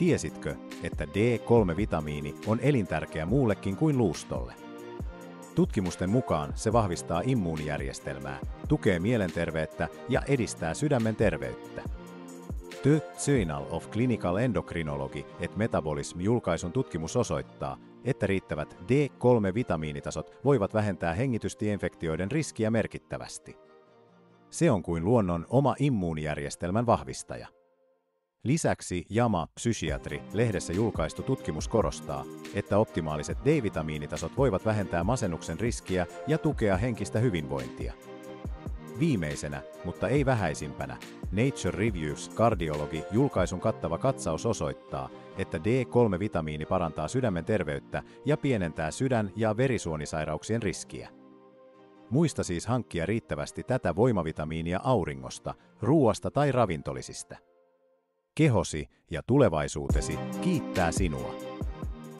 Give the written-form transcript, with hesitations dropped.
Tiesitkö, että D3-vitamiini on elintärkeä muullekin kuin luustolle? Tutkimusten mukaan se vahvistaa immuunijärjestelmää, tukee mielenterveyttä ja edistää sydämen terveyttä. The Journal of Clinical Endocrinology and Metabolism-julkaisun tutkimus osoittaa, että riittävät D3-vitamiinitasot voivat vähentää hengitystieinfektioiden riskiä merkittävästi. Se on kuin luonnon oma immuunijärjestelmän vahvistaja. Lisäksi JAMA Psychiatry-lehdessä julkaistu tutkimus korostaa, että optimaaliset D-vitamiinitasot voivat vähentää masennuksen riskiä ja tukea henkistä hyvinvointia. Viimeisenä, mutta ei vähäisimpänä, Nature Reviews Cardiology-julkaisun kattava katsaus osoittaa, että D3-vitamiini parantaa sydämen terveyttä ja pienentää sydän- ja verisuonisairauksien riskiä. Muista siis hankkia riittävästi tätä voimavitamiinia auringosta, ruuasta tai ravintolisista. Kehosi ja tulevaisuutesi kiittää sinua.